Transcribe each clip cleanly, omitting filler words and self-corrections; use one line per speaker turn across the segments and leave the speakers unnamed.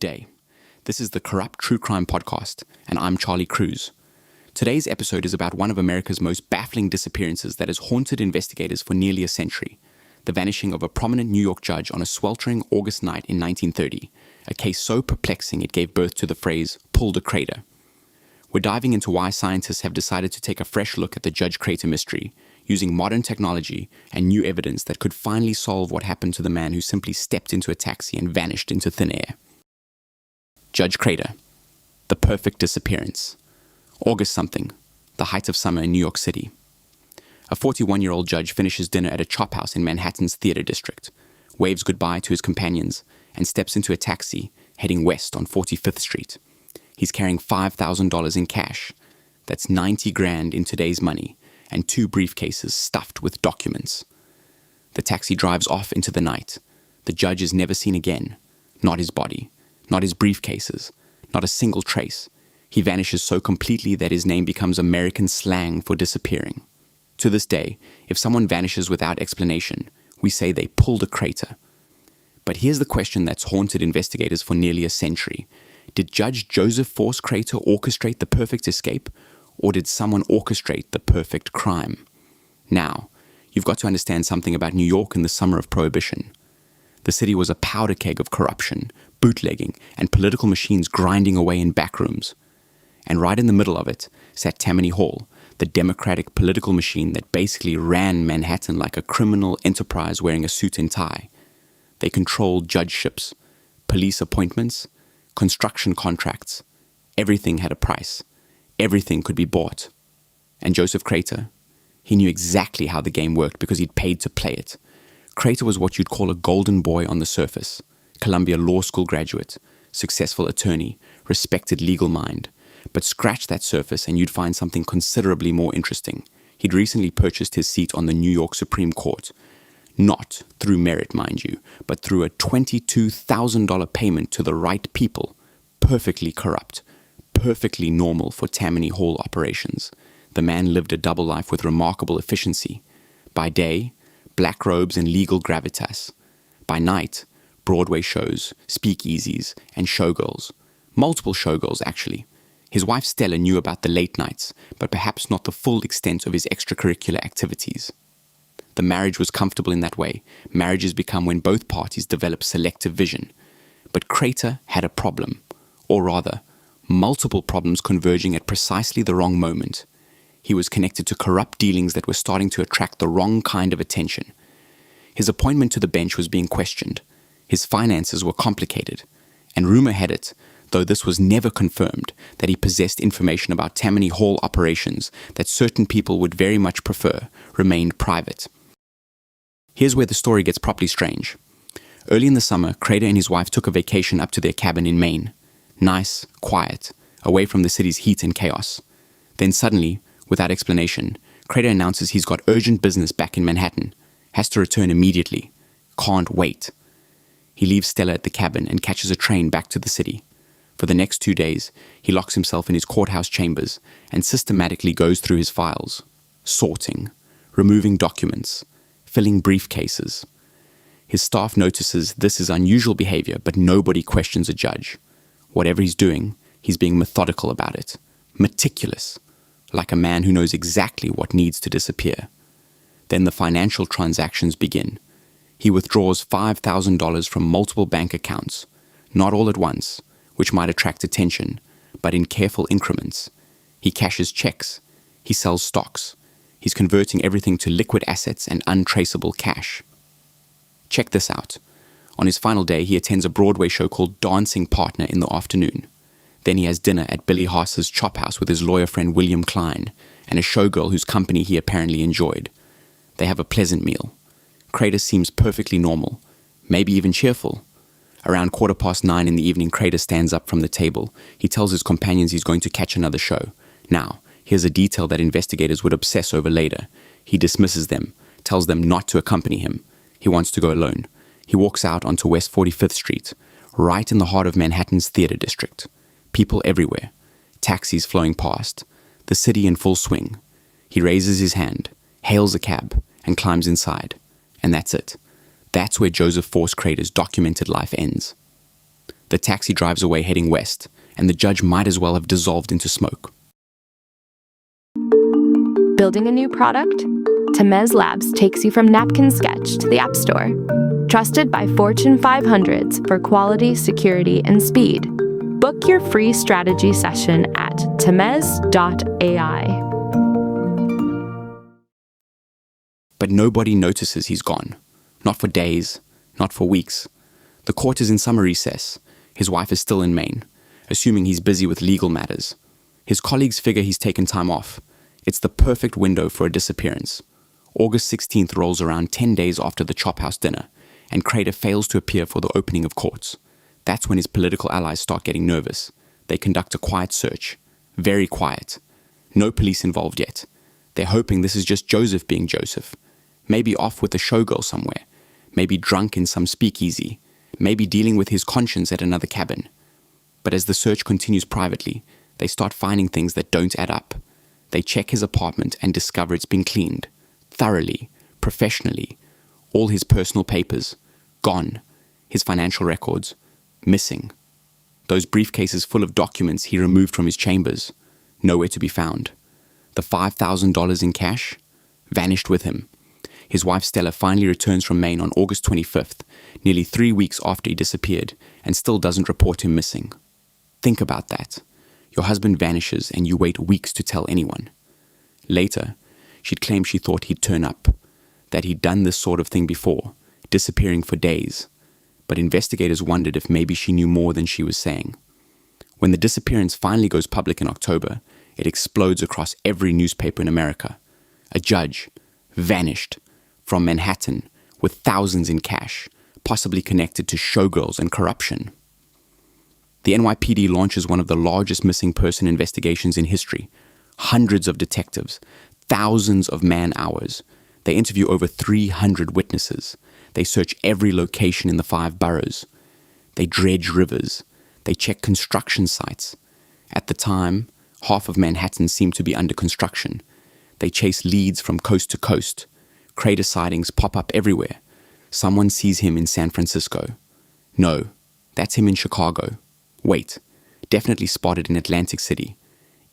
day. This is the Corrupt True Crime Podcast, and I'm Charlie Cruz. Today's episode is about one of America's most baffling disappearances that has haunted investigators for nearly a century, the vanishing of a prominent New York judge on a sweltering August night in 1930, a case so perplexing it gave birth to the phrase, pulled a crater. We're diving into why scientists have decided to take a fresh look at the Judge Crater mystery, using modern technology and new evidence that could finally solve what happened to the man who simply stepped into a taxi and vanished into thin air. Judge Crater, the perfect disappearance. August something, the height of summer in New York City. A 41-year-old judge finishes dinner at a chop house in Manhattan's Theater District, waves goodbye to his companions, and steps into a taxi heading west on 45th Street. He's carrying $5,000 in cash. That's 90 grand in today's money, and 2 briefcases stuffed with documents. The taxi drives off into the night. The judge is never seen again. Not his body, not his briefcases, not a single trace. He vanishes so completely that his name becomes American slang for disappearing. To this day, if someone vanishes without explanation, we say they pulled a crater. But here's the question that's haunted investigators for nearly a century. Did Judge Joseph Force Crater orchestrate the perfect escape, or did someone orchestrate the perfect crime? Now, you've got to understand something about New York in the summer of Prohibition. The city was a powder keg of corruption, bootlegging, and political machines grinding away in back rooms. And right in the middle of it sat Tammany Hall, the democratic political machine that basically ran Manhattan like a criminal enterprise wearing a suit and tie. They controlled judgeships, police appointments, construction contracts. Everything had a price. Everything could be bought. And Joseph Crater, he knew exactly how the game worked because he'd paid to play it. Crater was what you'd call a golden boy on the surface. Columbia Law School graduate, successful attorney, respected legal mind. But scratch that surface and you'd find something considerably more interesting. He'd recently purchased his seat on the New York Supreme Court. Not through merit, mind you, but through a $22,000 payment to the right people. Perfectly corrupt. Perfectly normal for Tammany Hall operations. The man lived a double life with remarkable efficiency. By day, black robes and legal gravitas. By night, Broadway shows, speakeasies, and showgirls. Multiple showgirls, actually. His wife Stella knew about the late nights, but perhaps not the full extent of his extracurricular activities. The marriage was comfortable in that way. Marriages become when both parties develop selective vision. But Crater had a problem, or rather, multiple problems converging at precisely the wrong moment. He was connected to corrupt dealings that were starting to attract the wrong kind of attention. His appointment to the bench was being questioned. His finances were complicated. And rumor had it, though this was never confirmed, that he possessed information about Tammany Hall operations that certain people would very much prefer remained private. Here's where the story gets properly strange. Early in the summer, Crater and his wife took a vacation up to their cabin in Maine. Nice, quiet, away from the city's heat and chaos. Then suddenly, without explanation, Crater announces he's got urgent business back in Manhattan, has to return immediately, can't wait. He leaves Stella at the cabin and catches a train back to the city. For the next 2 days, he locks himself in his courthouse chambers and systematically goes through his files, sorting, removing documents, filling briefcases. His staff notices this is unusual behavior, but nobody questions a judge. Whatever he's doing, he's being methodical about it, meticulous, like a man who knows exactly what needs to disappear. Then the financial transactions begin. He withdraws $5,000 from multiple bank accounts, not all at once, which might attract attention, but in careful increments. He cashes checks. He sells stocks. He's converting everything to liquid assets and untraceable cash. Check this out. On his final day, he attends a Broadway show called Dancing Partner in the afternoon. Then he has dinner at Billy Haas's chop house with his lawyer friend William Klein and a showgirl whose company he apparently enjoyed. They have a pleasant meal. Crater seems perfectly normal, maybe even cheerful. Around 9:15 in the evening, Crater stands up from the table. He tells his companions he's going to catch another show. Now, here's a detail that investigators would obsess over later. He dismisses them, tells them not to accompany him. He wants to go alone. He walks out onto West 45th Street, right in the heart of Manhattan's Theater District. People everywhere. Taxis flowing past. The city in full swing. He raises his hand, hails a cab, and climbs inside. And that's it. That's where Joseph Force Crater's documented life ends. The taxi drives away heading west, and the judge might as well have dissolved into smoke.
Building a new product? Tammany Labs takes you from napkin sketch to the App Store. Trusted by Fortune 500s for quality, security, and speed. Book your free strategy session at tammez.ai.
But nobody notices he's gone. Not for days, not for weeks. The court is in summer recess. His wife is still in Maine, assuming he's busy with legal matters. His colleagues figure he's taken time off. It's the perfect window for a disappearance. August 16th rolls around 10 days after the Chop House dinner, and Crater fails to appear for the opening of courts. That's when his political allies start getting nervous. They conduct a quiet search. Very quiet. No police involved yet. They're hoping this is just Joseph being Joseph. Maybe off with a showgirl somewhere. Maybe drunk in some speakeasy. Maybe dealing with his conscience at another cabin. But as the search continues privately, they start finding things that don't add up. They check his apartment and discover it's been cleaned. Thoroughly. Professionally. All his personal papers. Gone. His financial records. Missing. Those briefcases full of documents he removed from his chambers. Nowhere to be found. The $5,000 in cash? Vanished with him. His wife Stella finally returns from Maine on August 25th, nearly 3 weeks after he disappeared, and still doesn't report him missing. Think about that. Your husband vanishes and you wait weeks to tell anyone. Later, she'd claim she thought he'd turn up, that he'd done this sort of thing before, disappearing for days. But investigators wondered if maybe she knew more than she was saying. When the disappearance finally goes public in October, it explodes across every newspaper in America. A judge, vanished, from Manhattan, with thousands in cash, possibly connected to showgirls and corruption. The NYPD launches one of the largest missing person investigations in history. Hundreds of detectives, thousands of man-hours. They interview over 300 witnesses. They search every location in the 5 boroughs. They dredge rivers. They check construction sites. At the time, half of Manhattan seemed to be under construction. They chase leads from coast to coast. Crater sightings pop up everywhere. Someone sees him in San Francisco. No, that's him in Chicago. Wait, definitely spotted in Atlantic City.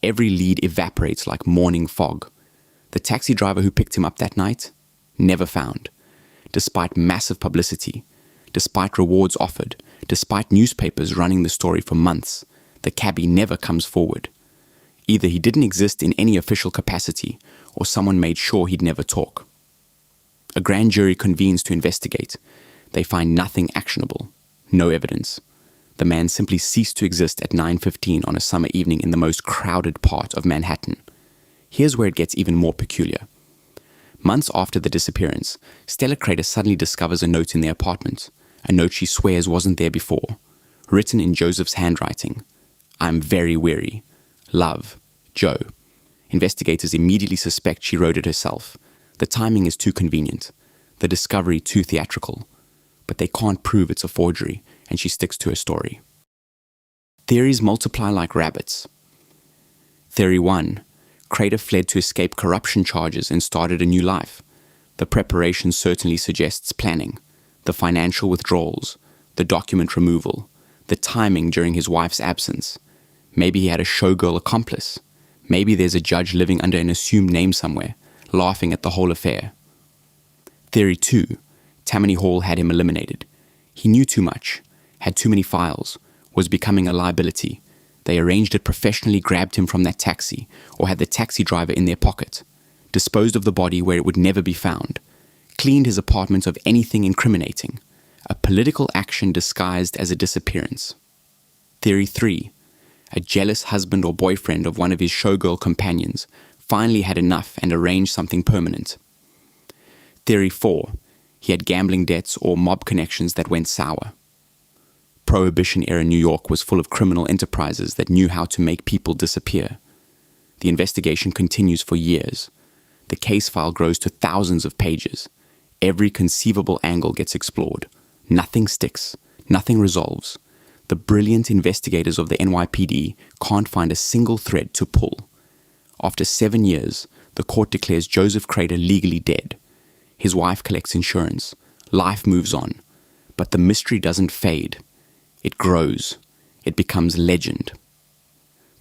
Every lead evaporates like morning fog. The taxi driver who picked him up that night? Never found. Despite massive publicity, despite rewards offered, despite newspapers running the story for months, the cabbie never comes forward. Either he didn't exist in any official capacity, or someone made sure he'd never talk. A grand jury convenes to investigate. They find nothing actionable, no evidence. The man simply ceased to exist at 9:15 on a summer evening in the most crowded part of Manhattan. Here's where it gets even more peculiar. Months after the disappearance, Stella Crater suddenly discovers a note in their apartment, a note she swears wasn't there before, written in Joseph's handwriting. "I'm very weary. Love, Joe." Investigators immediately suspect she wrote it herself. The timing is too convenient, the discovery too theatrical, but they can't prove it's a forgery, and she sticks to her story. Theories multiply like rabbits. Theory 1. Crater fled to escape corruption charges and started a new life. The preparation certainly suggests planning, the financial withdrawals, the document removal, the timing during his wife's absence. Maybe he had a showgirl accomplice. Maybe there's a judge living under an assumed name somewhere, laughing at the whole affair. Theory 2. Tammany Hall had him eliminated. He knew too much, had too many files, was becoming a liability. They arranged it professionally, grabbed him from that taxi, or had the taxi driver in their pocket, disposed of the body where it would never be found, cleaned his apartment of anything incriminating. A political action disguised as a disappearance. Theory 3. A jealous husband or boyfriend of one of his showgirl companions finally had enough and arranged something permanent. Theory 4. He had gambling debts or mob connections that went sour. Prohibition-era New York was full of criminal enterprises that knew how to make people disappear. The investigation continues for years. The case file grows to thousands of pages. Every conceivable angle gets explored. Nothing sticks. Nothing resolves. The brilliant investigators of the NYPD can't find a single thread to pull. After 7 years, the court declares Joseph Crater legally dead. His wife collects insurance. Life moves on. But the mystery doesn't fade. It grows. It becomes legend.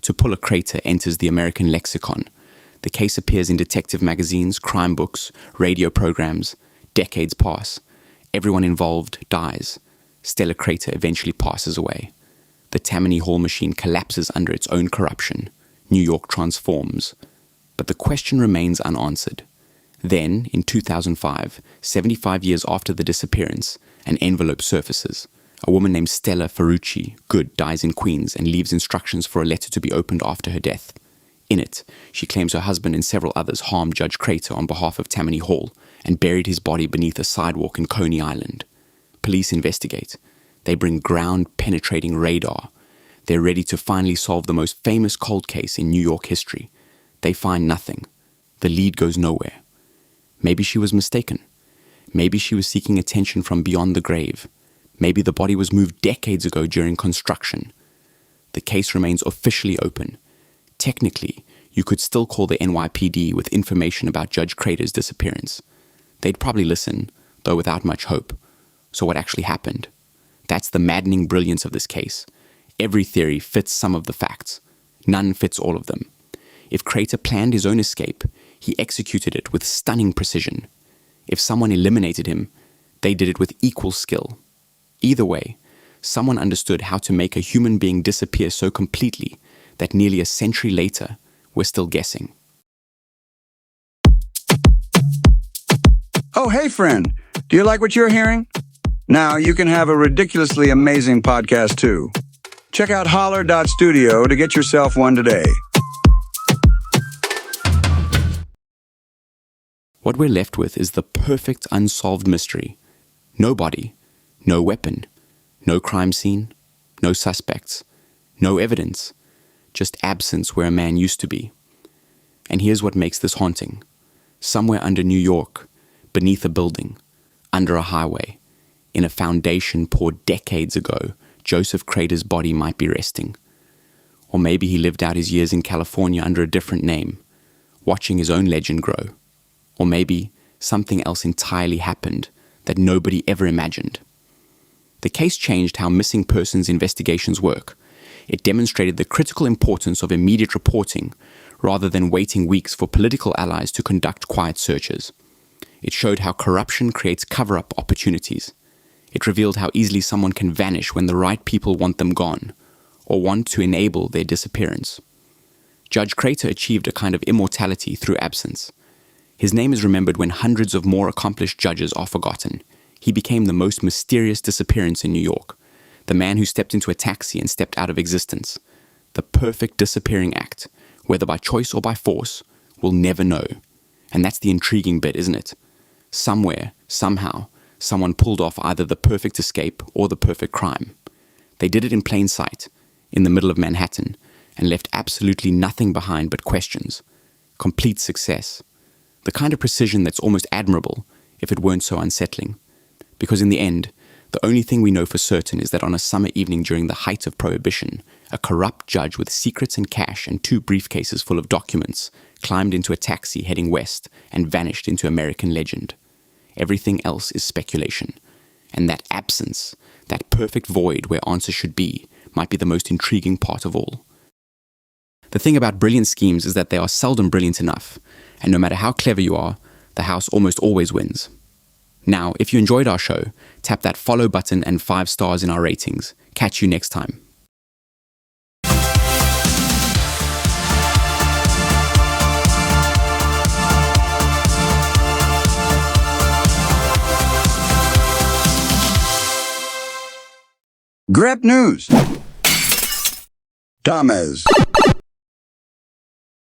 To pull a crater enters the American lexicon. The case appears in detective magazines, crime books, radio programs. Decades pass. Everyone involved dies. Stellar Crater eventually passes away. The Tammany Hall machine collapses under its own corruption. New York transforms. But the question remains unanswered. Then, in 2005, 75 years after the disappearance, an envelope surfaces. A woman named Stella Ferrucci Good dies in Queens and leaves instructions for a letter to be opened after her death. In it, she claims her husband and several others harmed Judge Crater on behalf of Tammany Hall and buried his body beneath a sidewalk in Coney Island. Police investigate. They bring ground-penetrating radar. They're ready to finally solve the most famous cold case in New York history. They find nothing. The lead goes nowhere. Maybe she was mistaken. Maybe she was seeking attention from beyond the grave. Maybe the body was moved decades ago during construction. The case remains officially open. Technically, you could still call the NYPD with information about Judge Crater's disappearance. They'd probably listen, though without much hope. So what actually happened? That's the maddening brilliance of this case. Every theory fits some of the facts. None fits all of them. If Crater planned his own escape, he executed it with stunning precision. If someone eliminated him, they did it with equal skill. Either way, someone understood how to make a human being disappear so completely that nearly a century later, we're still guessing.
Oh, hey, friend. Do you like what you're hearing? Now you can have a ridiculously amazing podcast, too. Check out holler.studio to get yourself one today.
What we're left with is the perfect unsolved mystery. No body, no weapon, no crime scene, no suspects, no evidence, just absence where a man used to be. And here's what makes this haunting. Somewhere under New York, beneath a building, under a highway, in a foundation poured decades ago, Joseph Crater's body might be resting. Or maybe he lived out his years in California under a different name, watching his own legend grow. Or maybe something else entirely happened that nobody ever imagined. The case changed how missing persons investigations work. It demonstrated the critical importance of immediate reporting rather than waiting weeks for political allies to conduct quiet searches. It showed how corruption creates cover-up opportunities. It revealed how easily someone can vanish when the right people want them gone, or want to enable their disappearance. Judge Crater achieved a kind of immortality through absence. His name is remembered when hundreds of more accomplished judges are forgotten. He became the most mysterious disappearance in New York, the man who stepped into a taxi and stepped out of existence. The perfect disappearing act, whether by choice or by force, we'll never know. And that's the intriguing bit, isn't it? Somewhere, somehow, someone pulled off either the perfect escape or the perfect crime. They did it in plain sight, in the middle of Manhattan, and left absolutely nothing behind but questions. Complete success. The kind of precision that's almost admirable if it weren't so unsettling. Because in the end, the only thing we know for certain is that on a summer evening during the height of Prohibition, a corrupt judge with secrets and cash and 2 briefcases full of documents climbed into a taxi heading west and vanished into American legend. Everything else is speculation. And that absence, that perfect void where answers should be, might be the most intriguing part of all. The thing about brilliant schemes is that they are seldom brilliant enough, and no matter how clever you are, the house almost always wins. Now, if you enjoyed our show, tap that follow button and 5 stars in our ratings. Catch you next time.
Grep News. Thomas.